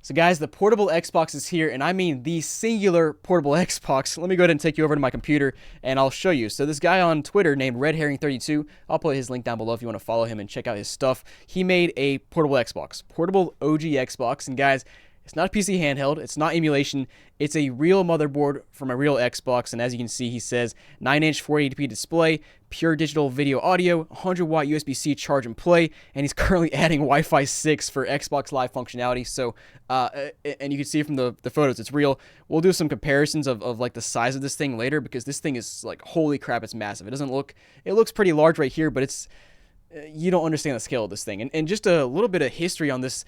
So guys, the portable Xbox is here, and I mean the singular portable Xbox. Let me go ahead and take you over to my computer, and I'll show you. So this guy on Twitter named RedHerring32, I'll put his link down below if you want to follow him and check out his stuff. He made a portable Xbox, portable OG Xbox, and guys, it's not a PC handheld. It's not emulation. It's a real motherboard from a real Xbox. And as you can see, he says 9-inch 480p display, pure digital video audio, 100-watt USB-C charge and play. And he's currently adding Wi-Fi 6 for Xbox Live functionality. So, and you can see from the photos, it's real. We'll do some comparisons of like the size of this thing later because this thing is like, holy crap, it's massive. It looks pretty large right here, but it's, you don't understand the scale of this thing. And just a little bit of history on this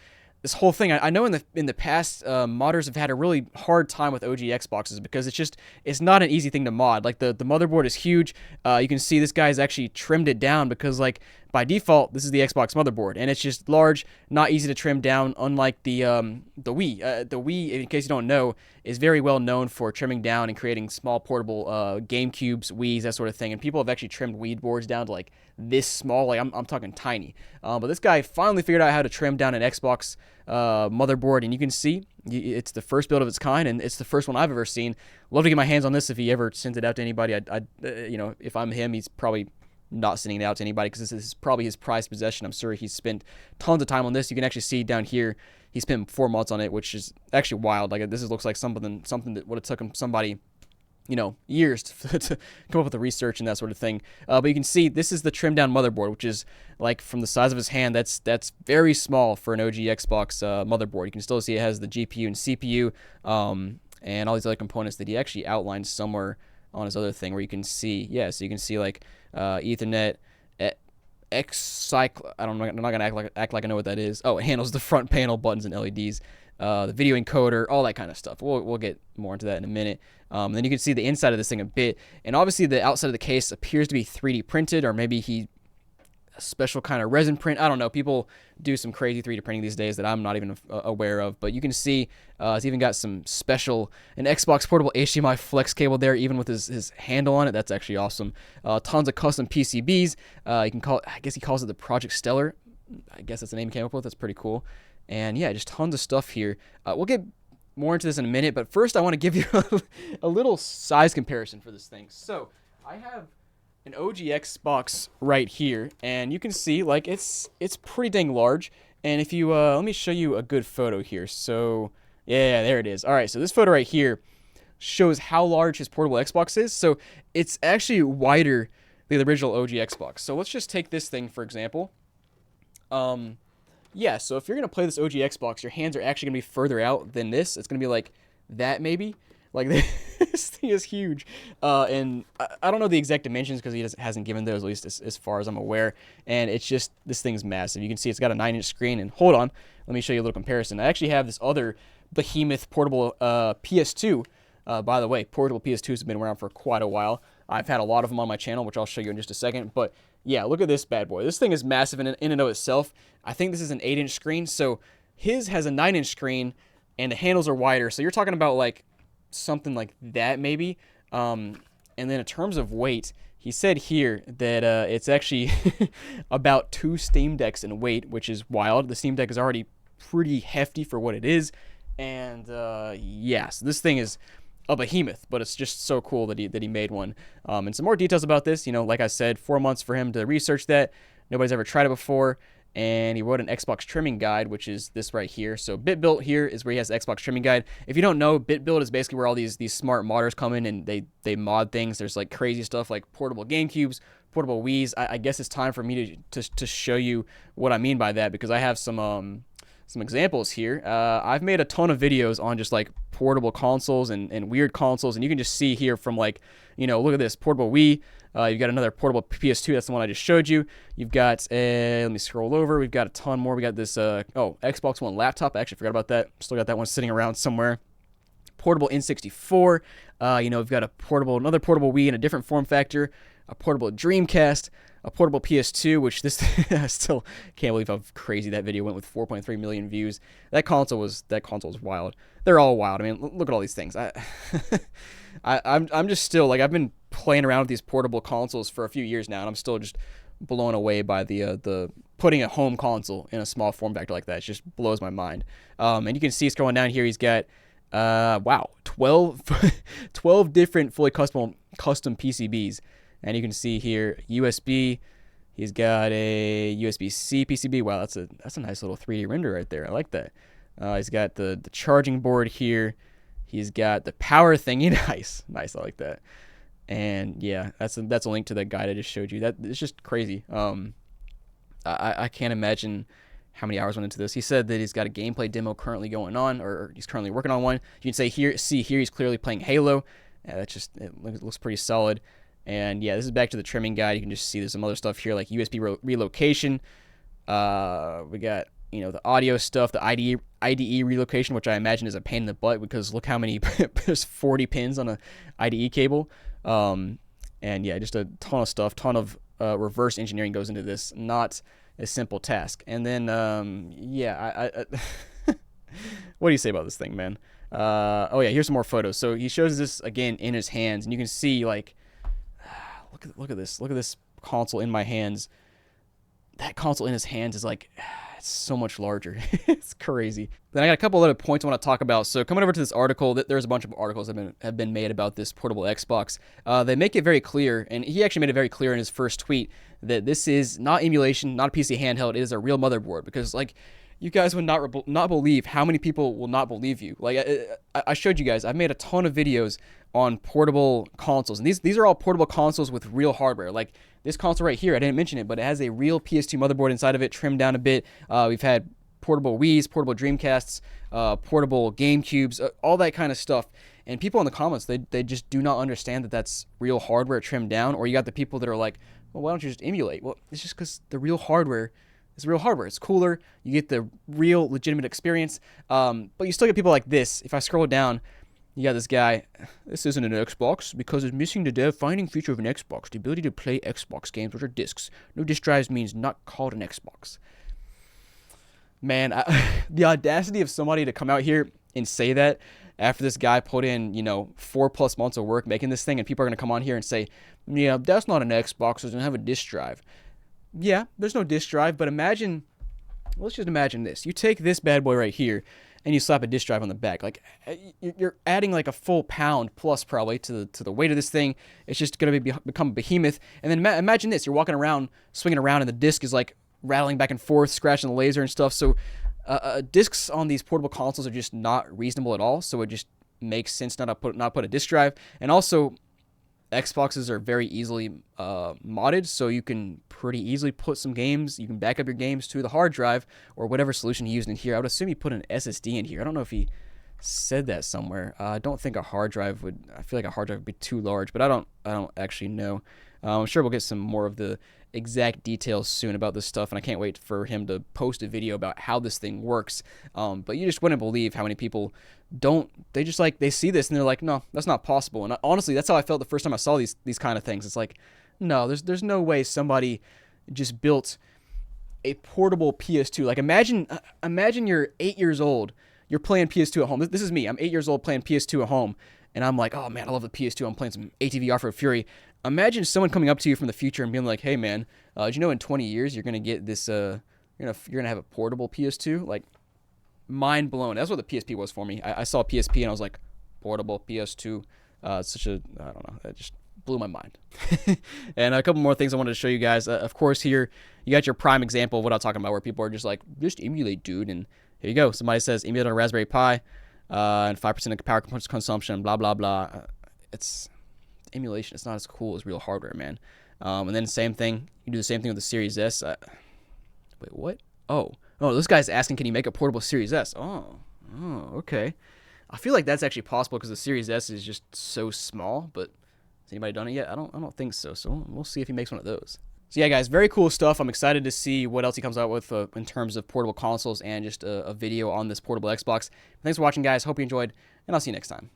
whole thing. I know in the past, modders have had a really hard time with OG Xboxes because it's not an easy thing to mod. Like the motherboard is huge. You can see this guy's actually trimmed it down because like by default this is the Xbox motherboard and it's just large, not easy to trim down. Unlike the Wii. The Wii, in case you don't know, is very well known for trimming down and creating small portable GameCubes, Wii's, that sort of thing. And people have actually trimmed Wii boards down to like this small. Like I'm talking tiny. But this guy finally figured out how to trim down an Xbox motherboard, and you can see it's the first build of its kind, and it's the first one I've ever seen. Love to get my hands on this if he ever sent it out to anybody. You know, if I'm him, he's probably not sending it out to anybody because this is probably his prized possession. I'm sure he's spent tons of time on this. You can actually see down here he spent 4 months on it, which is actually wild. Like this looks like something that would have taken somebody, you know, years to come up with the research and that sort of thing. But you can see this is the trimmed down motherboard, which is like from the size of his hand. That's very small for an OG Xbox motherboard. You can still see it has the GPU and CPU and all these other components that he actually outlined somewhere on his other thing where you can see. Yeah, so you can see like Ethernet, X-Cycle. I'm not gonna act like I know what that is. Oh, it handles the front panel buttons and LEDs. The video encoder, all that kind of stuff. We'll get more into that in a minute. Then you can see the inside of this thing a bit, and obviously the outside of the case appears to be 3D printed, or maybe a special kind of resin print. I don't know. People do some crazy 3D printing these days that I'm not even aware of. But you can see it's even got an Xbox portable HDMI flex cable there, even with his handle on it. That's actually awesome. Tons of custom PCBs. You can call it, I guess he calls it the Project Stellar. I guess that's the name he came up with. That's pretty cool. And yeah, just tons of stuff here. We'll get more into this in a minute, but first I want to give you a little size comparison for this thing. So I have an OG Xbox right here, and you can see like it's pretty dang large. And if you let me show you a good photo here. So yeah, there it is. All right, so this photo right here shows how large his portable Xbox is. So it's actually wider than the original OG Xbox. So let's just take this thing for example. Yeah, so if you're going to play this OG Xbox, your hands are actually going to be further out than this. It's going to be like that maybe. Like this thing is huge. And I don't know the exact dimensions because he hasn't given those, at least as far as I'm aware. And it's just, this thing's massive. You can see it's got a 9-inch screen. And hold on, let me show you a little comparison. I actually have this other behemoth portable PS2. By the way, portable PS2s have been around for quite a while. I've had a lot of them on my channel, which I'll show you in just a second. But yeah, look at this bad boy. This thing is massive in and of itself. I think this is an 8-inch screen. So his has a 9-inch screen and the handles are wider. So you're talking about like something like that maybe. And then in terms of weight, he said here that it's actually about 2 Steam Decks in weight, which is wild. The Steam Deck is already pretty hefty for what it is. And yeah, so this thing is a behemoth, but it's just so cool that he made one. And some more details about this, you know, like I said, 4 months for him to research that. Nobody's ever tried it before. And he wrote an Xbox trimming guide, which is this right here. So BitBuilt here is where he has the Xbox trimming guide. If you don't know, BitBuilt is basically where all these smart modders come in and they mod things. There's like crazy stuff like portable GameCubes, portable Wiis. I guess it's time for me to show you what I mean by that because I have some examples here. I've made a ton of videos on just like portable consoles and weird consoles, and you can just see here from like, you know, look at this portable Wii. You've got another portable PS2. That's the one I just showed you. You've got let me scroll over. We've got a ton more. We got this Xbox One laptop. I actually forgot about that. Still got that one sitting around somewhere. Portable N64. You know, we've got another portable Wii in a different form factor. A portable Dreamcast. A portable PS2, which I still can't believe how crazy that video went with 4.3 million views. That console was wild. They're all wild. I mean, look at all these things. I'm just still like, I've been playing around with these portable consoles for a few years now, and I'm still just blown away by the putting a home console in a small form factor like that. It just blows my mind. And you can see scrolling down here, he's got, wow, 12, 12 different fully custom PCBs. And you can see here, USB. He's got a USB-C PCB. Wow, that's a nice little 3D render right there. I like that. He's got the charging board here. He's got the power thingy. Nice. I like that. And yeah, that's a link to that guide I just showed you. That it's just crazy. I can't imagine how many hours went into this. He said that he's got a gameplay demo currently going on, or he's currently working on one. You can see here he's clearly playing Halo. It looks pretty solid. And yeah, this is back to the trimming guide. You can just see there's some other stuff here like USB relocation. We got, you know, the audio stuff, the IDE relocation, which I imagine is a pain in the butt because look how many there's 40 pins on a IDE cable. And yeah, just a ton of stuff, ton of reverse engineering goes into this. Not a simple task. And then yeah, I what do you say about this thing, man? Oh yeah, here's some more photos. So he shows this again in his hands, and you can see like look at this console in my hands. That console in his hands is like, it's so much larger. It's crazy. Then I got a couple other points I want to talk about. So coming over to this article, there's a bunch of articles that have been made about this portable Xbox. They make it very clear, and he actually made it very clear in his first tweet, that this is not emulation, not a PC handheld. It is a real motherboard, because like, you guys would not believe how many people will not believe you. Like I showed you guys, I've made a ton of videos on portable consoles, and these are all portable consoles with real hardware. Like this console right here, I didn't mention it, but it has a real PS2 motherboard inside of it, trimmed down a bit. We've had portable Wiis, portable Dreamcasts, portable GameCubes, all that kind of stuff. And people in the comments, they just do not understand that that's real hardware trimmed down. Or you got the people that are like, well, why don't you just emulate? Well, it's just because the real hardware is real hardware. It's cooler. You get the real legitimate experience. But you still get people like this. If I scroll down, you got this guy. This isn't an Xbox because it's missing the defining feature of an Xbox, the ability to play Xbox games, which are discs. No disc drives means not called an Xbox. Man, the audacity of somebody to come out here and say that after this guy put in, 4+ months of work making this thing, and people are going to come on here and say, yeah, that's not an Xbox, it doesn't have a disc drive. Yeah, there's no disc drive, but let's just imagine this. You take this bad boy right here, and you slap a disc drive on the back. Like, you're adding like a full pound plus probably to the weight of this thing. It's just going to become a behemoth. And then imagine this. You're walking around, swinging around, and the disc is like rattling back and forth, scratching the laser and stuff. So discs on these portable consoles are just not reasonable at all. So it just makes sense not put a disc drive. And also, Xboxes are very easily modded, so you can pretty easily put some games. You can back up your games to the hard drive or whatever solution he used in here. I would assume he put an SSD in here. I don't know if he said that somewhere. I don't think a hard drive would. I feel like a hard drive would be too large, but I don't actually know. I'm sure we'll get some more of the exact details soon about this stuff, and I can't wait for him to post a video about how this thing works. But you just wouldn't believe how many people they see this and they're like, no, that's not possible. And honestly, that's how I felt the first time I saw these kind of things. It's like, no, there's no way somebody just built a portable PS2. Like imagine you're 8 years old, you're playing PS2 at home. This is me. I'm 8 years old playing PS2 at home, and I'm like, oh man, I love the PS2. I'm playing some ATV Off-Road Fury. Imagine someone coming up to you from the future and being like, hey man, did you know in 20 years you're gonna get this you're gonna have a portable PS2? Like, mind blown. That's what the PSP was for me. I saw PSP and I was like, portable PS2. I don't know. That just blew my mind. And a couple more things I wanted to show you guys. Of course, here you got your prime example of what I'm talking about, where people are just like, just emulate, dude. And here you go. Somebody says emulate on a Raspberry Pi, and 5% of power consumption, blah blah blah. It's emulation. It's not as cool as real hardware, man. And then same thing. You do the same thing with the Series S. Wait, what? Oh, this guy's asking, can you make a portable Series S? Oh, okay. I feel like that's actually possible because the Series S is just so small, but has anybody done it yet? I don't think so. So we'll see if he makes one of those. So yeah, guys, very cool stuff. I'm excited to see what else he comes out with in terms of portable consoles and just a video on this portable Xbox. Thanks for watching, guys. Hope you enjoyed, and I'll see you next time.